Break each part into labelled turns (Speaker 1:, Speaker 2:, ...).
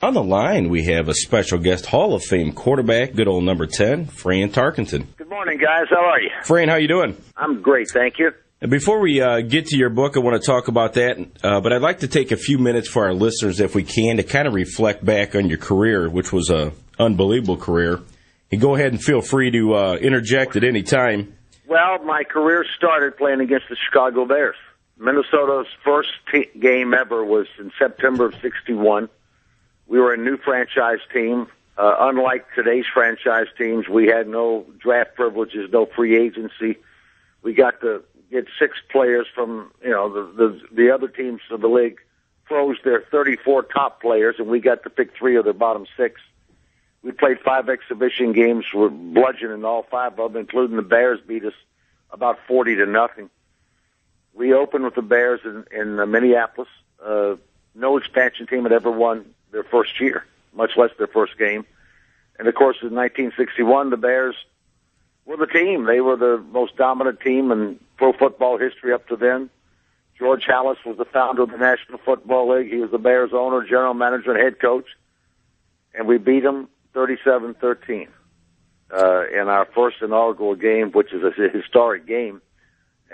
Speaker 1: On the line, we have a special guest, Hall of Fame quarterback, good old number 10, Fran Tarkenton.
Speaker 2: Good morning, guys. How are you?
Speaker 1: Fran, how you doing?
Speaker 2: I'm great, thank you.
Speaker 1: And before we get to your book, I want to talk about that, but I'd like to take a few minutes for our listeners, if we can, to kind of reflect back on your career, which was an unbelievable career. And go ahead and feel free to interject at any time.
Speaker 2: Well, my career started playing against the Chicago Bears. Minnesota's first game ever was in September of '61. We were a new franchise team. Unlike today's franchise teams, we had no draft privileges, no free agency. We got to get 6 players from, the other teams of the league froze their 34 top players, and we got to pick 3 of their bottom 6. We played 5 exhibition games. We're bludgeoning all 5 of them, including the Bears beat us about 40-0. We opened with the Bears in Minneapolis. No expansion team had ever won their first year, much less their first game. And, of course, in 1961, the Bears were the team. They were the most dominant team in pro football history up to then. George Halas was the founder of the National Football League. He was the Bears' owner, general manager, and head coach. And we beat them 37-13 in our first inaugural game, which is a historic game.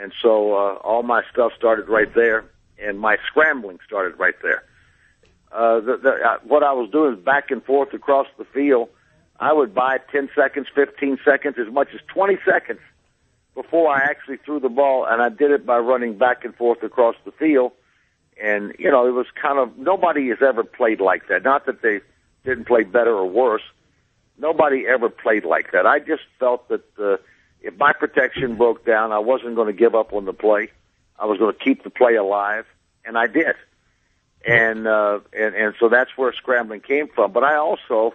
Speaker 2: And so all my stuff started right there, and my scrambling started right there. What I was doing is back and forth across the field. I would buy 10 seconds, 15 seconds, as much as 20 seconds before I actually threw the ball, and I did it by running back and forth across the field. And, it was kind of, nobody has ever played like that. Not that they didn't play better or worse. Nobody ever played like that. I just felt that if my protection broke down, I wasn't going to give up on the play. I was going to keep the play alive, and I did. And so that's where scrambling came from. But I also,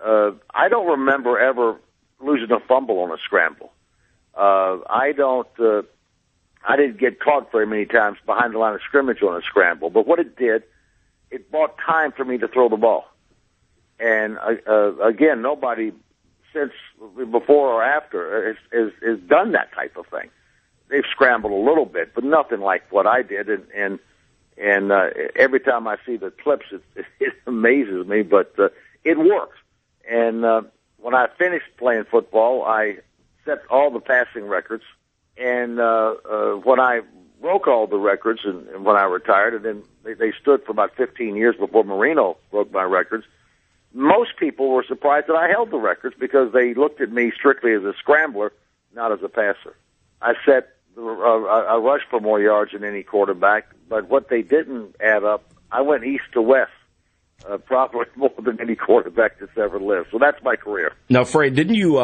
Speaker 2: I don't remember ever losing a fumble on a scramble. I didn't get caught very many times behind the line of scrimmage on a scramble. But what it did, it bought time for me to throw the ball. And again, nobody since before or after has done that type of thing. They've scrambled a little bit, but nothing like what I did. And every time I see the clips, it amazes me, but it works. And when I finished playing football, I set all the passing records. And when I broke all the records, and when I retired, and then they stood for about 15 years before Marino broke my records, most people were surprised that I held the records because they looked at me strictly as a scrambler, not as a passer. I set I rushed for more yards than any quarterback, but what they didn't add up, I went east to west, probably more than any quarterback that's ever lived. So that's my career.
Speaker 1: Now, Fred, didn't you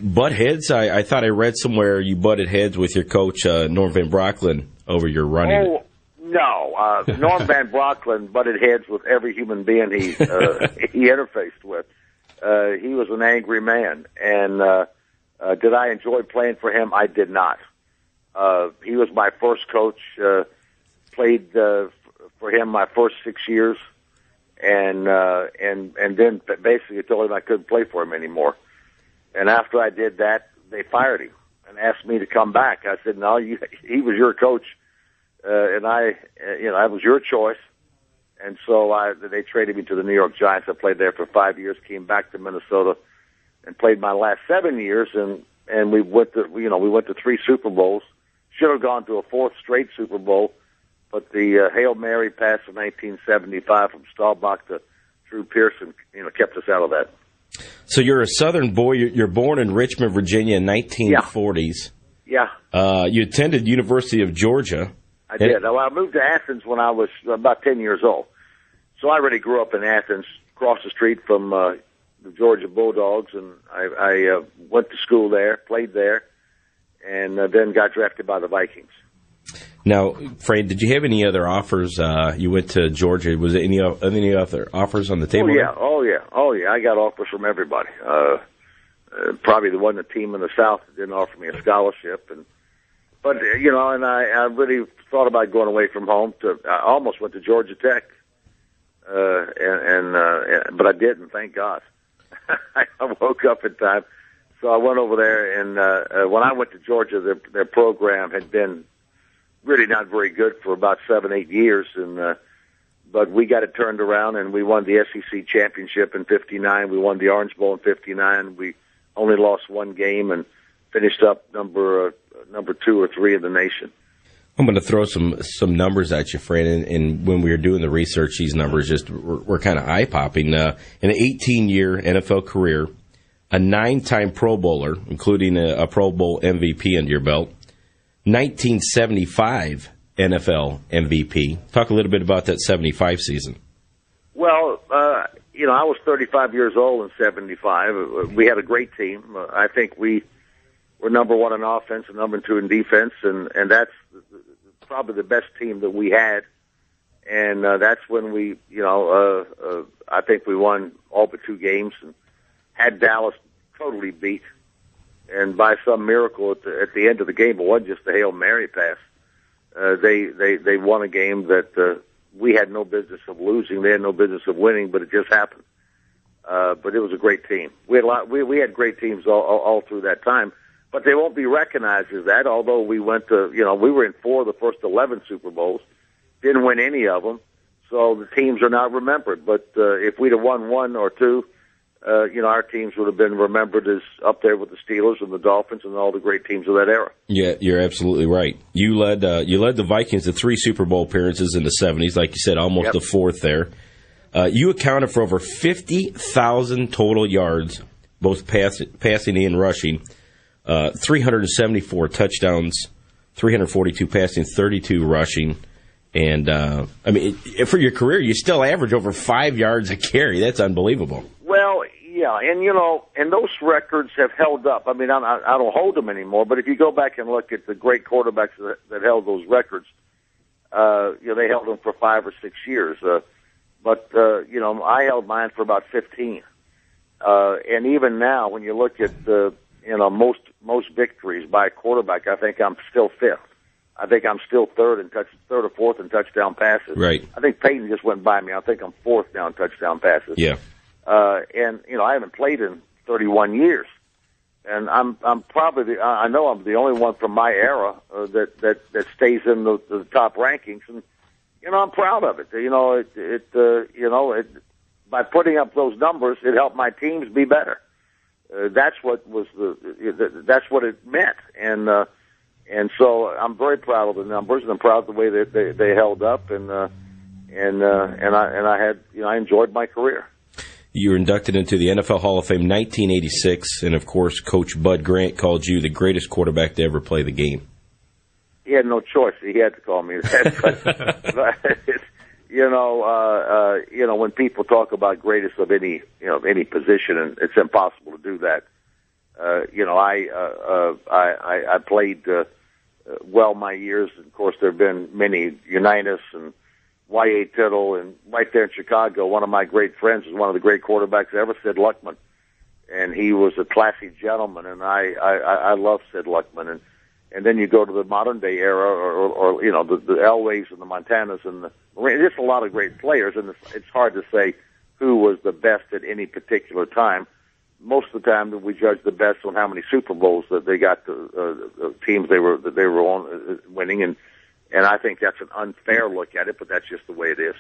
Speaker 1: butt heads? I thought I read somewhere you butted heads with your coach, Norm Van Brocklin, over your running.
Speaker 2: Oh, no. Norm Van Brocklin butted heads with every human being he interfaced with. He was an angry man, and did I enjoy playing for him? I did not. He was my first coach, played for him my first 6 years, and then basically told him I couldn't play for him anymore. And after I did that, they fired him and asked me to come back. I said, no, he was your coach, and that was your choice. And so they traded me to the New York Giants. I played there for 5 years, came back to Minnesota, and played my last 7 years, and we went to 3 Super Bowls. Should have gone to a 4th straight Super Bowl, but the Hail Mary pass in 1975 from Staubach to Drew Pearson, kept us out of that.
Speaker 1: So you're a Southern boy. You're born in Richmond, Virginia, in 1940s.
Speaker 2: Yeah.
Speaker 1: You attended University of Georgia.
Speaker 2: I did. Well, I moved to Athens when I was about 10 years old. So I already grew up in Athens, across the street from the Georgia Bulldogs, and I went to school there, played there, and then got drafted by the Vikings.
Speaker 1: Now, Fran, did you have any other offers? You went to Georgia. Was there any other offers on the table?
Speaker 2: Oh, yeah. I got offers from everybody. Probably the one team in the South that didn't offer me a scholarship. But I really thought about going away from home. I almost went to Georgia Tech, but I didn't, thank God. I woke up in time. So I went over there, and when I went to Georgia, their program had been really not very good for about 7-8 years, and but we got it turned around, and we won the SEC championship in '59. We won the Orange Bowl in '59. We only lost one game and finished up number 2 or 3 in the nation.
Speaker 1: I'm going to throw some numbers at you, Fran. And when we were doing the research, these numbers just were kind of eye-popping. An 18-year NFL career, a 9-time Pro Bowler, including a Pro Bowl MVP under your belt, 1975 NFL MVP. Talk a little bit about that 75 season.
Speaker 2: Well, I was 35 years old in '75. We had a great team. I think we were number 1 in offense and number 2 in defense, and that's probably the best team that we had. And that's when we, I think we won all but 2 games and had Dallas totally beat. And by some miracle at the end of the game, it wasn't just a Hail Mary pass. They won a game that we had no business of losing. They had no business of winning, but it just happened. But it was a great team. We had great teams all through that time, but they won't be recognized as that. Although we went to, we were in 4 of the first 11 Super Bowls, didn't win any of them, so the teams are not remembered. But if we'd have won 1 or 2, our teams would have been remembered as up there with the Steelers and the Dolphins and all the great teams of that era.
Speaker 1: Yeah, you're absolutely right. You led the Vikings to 3 Super Bowl appearances in the 70s, like you said, almost a 4th there. You accounted for over 50,000 total yards, both passing and rushing, 374 touchdowns, 342 passing, 32 rushing. And, for your career, you still average over 5 yards a carry. That's unbelievable.
Speaker 2: Well, yeah, and those records have held up. I mean, I don't hold them anymore, but if you go back and look at the great quarterbacks that held those records, they held them for 5 or 6 years. But I held mine for about 15. And even now, when you look at the, most victories by a quarterback, I think I'm still 5th. I think I'm still 3rd or 4th in touchdown passes.
Speaker 1: Right.
Speaker 2: I think Peyton just went by me. I think I'm 4th now in touchdown passes.
Speaker 1: Yeah.
Speaker 2: And I haven't played in 31 years, and I'm probably I know I'm the only one from my era that stays in the top rankings, and I'm proud of it. By putting up those numbers, it helped my teams be better. That's what it meant, and so I'm very proud of the numbers, and I'm proud of the way that they held up, and I enjoyed my career.
Speaker 1: You were inducted into the NFL Hall of Fame 1986, and of course, Coach Bud Grant called you the greatest quarterback to ever play the game.
Speaker 2: He had no choice; he had to call me that. But, when people talk about greatest of any position, and it's impossible to do that. I played well my years. Of course, there have been many Unitas and Y.A. Tittle, and right there in Chicago, one of my great friends was one of the great quarterbacks ever, Sid Luckman, and he was a classy gentleman, and I love Sid Luckman, and then you go to the modern day era, or the Elways and the Montanas and just a lot of great players, and it's hard to say who was the best at any particular time. Most of the time, we judge the best on how many Super Bowls that they got, the teams they were on winning, and I think that's an unfair look at it, but that's just the way it is.